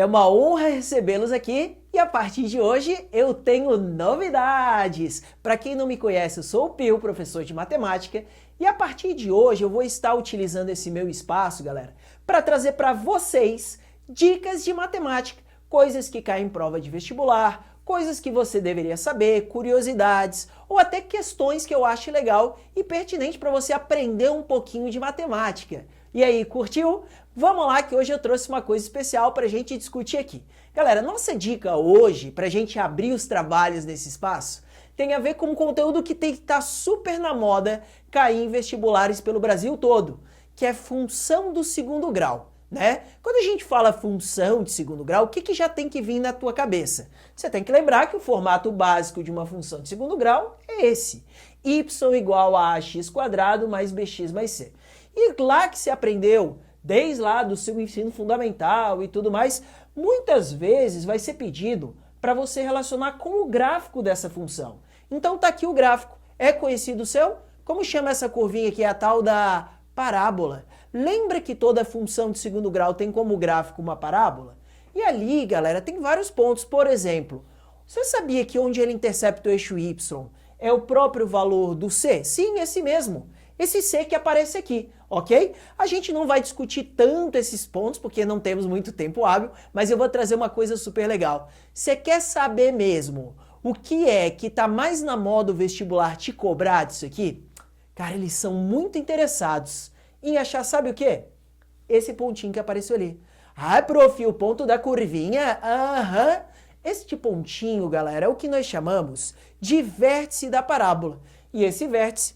é uma honra recebê-los aqui e a partir de hoje eu tenho novidades. Para quem não me conhece, eu sou o Pio, professor de matemática, e a partir de hoje eu vou estar utilizando esse meu espaço, galera, para trazer para vocês dicas de matemática, coisas que caem em prova de vestibular, coisas que você deveria saber, curiosidades ou até questões que eu acho legal e pertinente para você aprender um pouquinho de matemática. E aí, curtiu? Vamos lá que hoje eu trouxe uma coisa especial para a gente discutir aqui. Galera, nossa dica hoje para a gente abrir os trabalhos nesse espaço tem a ver com um conteúdo que tem que estar super na moda cair em vestibulares pelo Brasil todo, que é função do segundo grau. Né? Quando a gente fala função de segundo grau, o que já tem que vir na tua cabeça? Você tem que lembrar que o formato básico de uma função de segundo grau é esse. Y igual a ax² mais bx mais c. E lá que você aprendeu, desde lá do seu ensino fundamental e tudo mais, muitas vezes vai ser pedido para você relacionar com o gráfico dessa função. Então tá aqui o gráfico. É conhecido o seu? Como chama essa curvinha aqui? É a tal da parábola. Lembra que toda função de segundo grau tem como gráfico uma parábola? E ali, galera, tem vários pontos. Por exemplo, você sabia que onde ele intercepta o eixo y é o próprio valor do c? Sim, esse mesmo. Esse c que aparece aqui, ok? A gente não vai discutir tanto esses pontos porque não temos muito tempo hábil, mas eu vou trazer uma coisa super legal. Você quer saber mesmo o que é que está mais na moda o vestibular te cobrar disso aqui? Cara, eles são muito interessados em achar, sabe o quê? Esse pontinho que apareceu ali. Ah, prof, o ponto da curvinha? Aham. Este pontinho, galera, é o que nós chamamos de vértice da parábola. E esse vértice,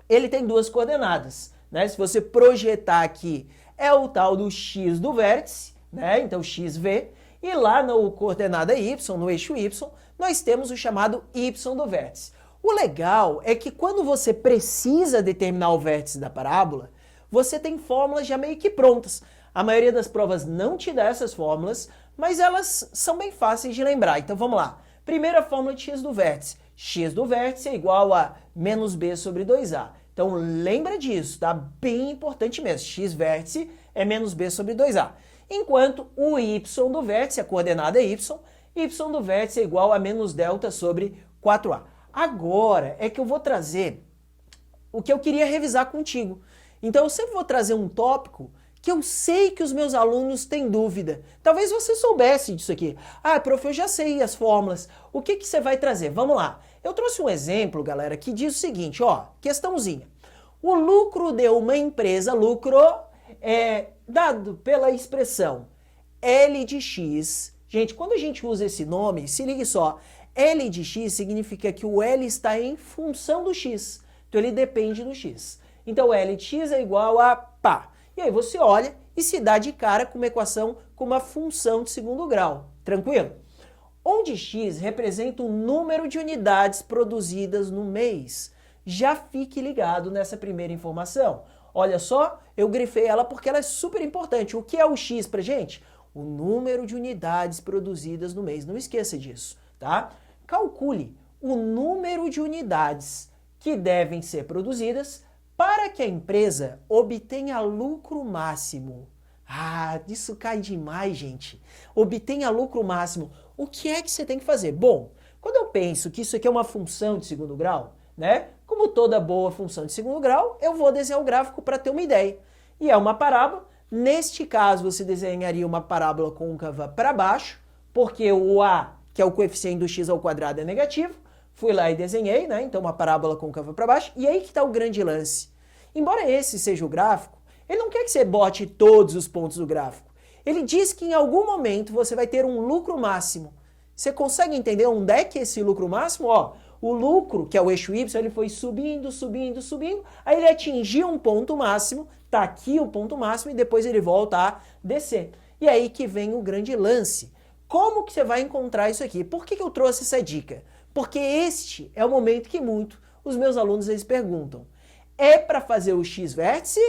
ele tem duas coordenadas, né? Se você projetar aqui, é o tal do x do vértice, né? Então, xv. E lá na coordenada y, no eixo y, nós temos o chamado y do vértice. O legal é que quando você precisa determinar o vértice da parábola, você tem fórmulas já meio que prontas. A maioria das provas não te dá essas fórmulas, mas elas são bem fáceis de lembrar. Então vamos lá. Primeira fórmula de x do vértice. X do vértice é igual a menos b sobre 2a. Então lembra disso, tá? Bem importante mesmo. X vértice é menos b sobre 2a. Enquanto o y do vértice, a coordenada é y do vértice é igual a menos delta sobre 4a. Agora é que eu vou trazer o que eu queria revisar contigo. Então eu sempre vou trazer um tópico que eu sei que os meus alunos têm dúvida. Talvez você soubesse disso aqui. Ah, prof, eu já sei as fórmulas. O que você vai trazer? Vamos lá. Eu trouxe um exemplo, galera, que diz o seguinte, ó, questãozinha. O lucro de uma empresa, lucro é dado pela expressão L de X. Gente, quando a gente usa esse nome, se ligue só, L de X significa que o L está em função do X. Então ele depende do X. Então L de X é igual a pá. E aí você olha e se dá de cara com uma equação com uma função de segundo grau. Tranquilo? Onde x representa o número de unidades produzidas no mês. Já fique ligado nessa primeira informação. Olha só, eu grifei ela porque ela é super importante. O que é o x pra gente? O número de unidades produzidas no mês. Não esqueça disso, tá? Calcule o número de unidades que devem ser produzidas para que a empresa obtenha lucro máximo. Ah, isso cai demais, gente. Obtenha lucro máximo. O que é que você tem que fazer? Bom, quando eu penso que isso aqui é uma função de segundo grau, né? Como toda boa função de segundo grau, eu vou desenhar o gráfico para ter uma ideia. E é uma parábola. Neste caso, você desenharia uma parábola côncava para baixo, porque o a, que é o coeficiente do x ao quadrado, é negativo. Fui lá e desenhei, né? Então uma parábola côncava para baixo. E aí que está o grande lance. Embora esse seja o gráfico, ele não quer que você bote todos os pontos do gráfico. Ele diz que em algum momento você vai ter um lucro máximo. Você consegue entender onde é que é esse lucro máximo? Ó, o lucro, que é o eixo y, ele foi subindo, subindo, subindo, aí ele atingiu um ponto máximo, tá aqui o ponto máximo e depois ele volta a descer. E aí que vem o grande lance. Como que você vai encontrar isso aqui? Por que eu trouxe essa dica? Porque este é o momento que os meus alunos eles perguntam. É para fazer o x vértice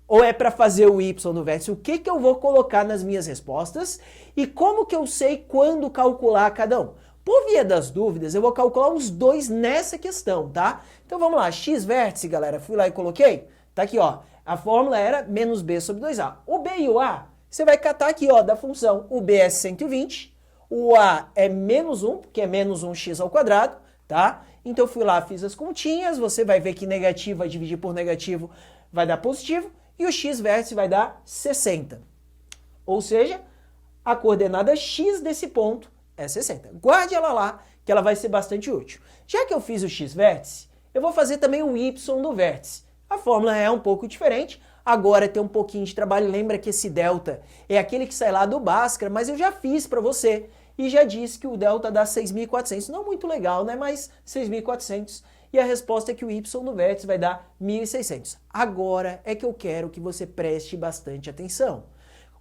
ou é para fazer o y do vértice? O que eu vou colocar nas minhas respostas e como que eu sei quando calcular cada um? Por via das dúvidas, eu vou calcular os dois nessa questão, tá? Então vamos lá, x vértice, galera, fui lá e coloquei. Tá aqui, ó, a fórmula era menos b sobre 2a. O b e o a você vai catar aqui, ó, da função, o b é 120, o a é menos 1, porque é menos 1x ao quadrado, tá? Então eu fui lá, fiz as continhas, você vai ver que negativo vai dividir por negativo, vai dar positivo, e o x vértice vai dar 60. Ou seja, a coordenada x desse ponto é 60. Guarde ela lá, que ela vai ser bastante útil. Já que eu fiz o x vértice, eu vou fazer também o y do vértice. A fórmula é um pouco diferente, agora tem um pouquinho de trabalho. Lembra que esse delta é aquele que sai lá do Bhaskara, mas eu já fiz para você e já disse que o delta dá 6.400. Não muito legal, né? Mas 6.400. E a resposta é que o y no vértice vai dar 1.600. Agora é que eu quero que você preste bastante atenção.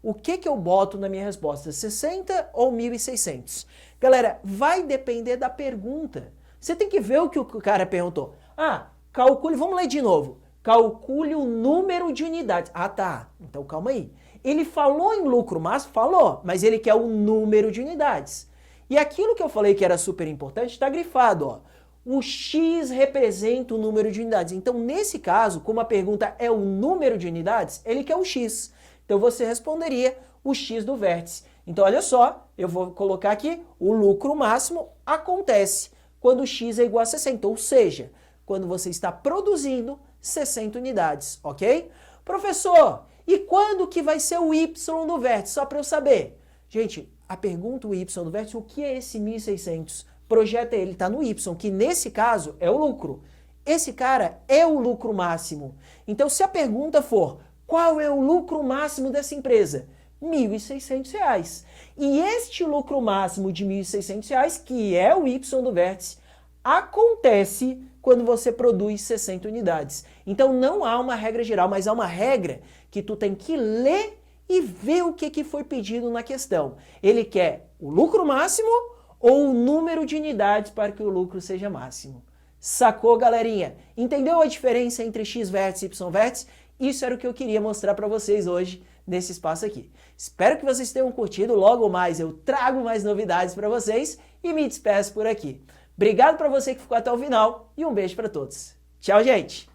O que eu boto na minha resposta? 60 ou 1.600? Galera, vai depender da pergunta. Você tem que ver o que o cara perguntou. Ah, calcule, vamos ler de novo. Calcule o número de unidades. Ah, tá. Então calma aí. Ele falou em lucro máximo? Falou, mas ele quer o número de unidades. E aquilo que eu falei que era super importante está grifado, ó. O x representa o número de unidades. Então, nesse caso, como a pergunta é o número de unidades, ele quer o x. Então, você responderia o x do vértice. Então, olha só, eu vou colocar aqui, o lucro máximo acontece quando x é igual a 60, ou seja, quando você está produzindo 60 unidades, ok? Professor, e quando que vai ser o y do vértice? Só para eu saber. Gente, a pergunta o y do vértice, o que é esse 1.600? Projeta ele, está no y, que nesse caso é o lucro. Esse cara é o lucro máximo. Então, se a pergunta for, qual é o lucro máximo dessa empresa? R$ 1.600. E este lucro máximo de R$ 1.600, que é o y do vértice, acontece quando você produz 60 unidades. Então não há uma regra geral, mas há uma regra que tu tem que ler e ver o que foi pedido na questão. Ele quer o lucro máximo ou o número de unidades para que o lucro seja máximo. Sacou, galerinha? Entendeu a diferença entre x vértice e y vértice? Isso era o que eu queria mostrar para vocês hoje nesse espaço aqui. Espero que vocês tenham curtido. Logo mais eu trago mais novidades para vocês e me despeço por aqui. Obrigado para você que ficou até o final e um beijo para todos. Tchau, gente!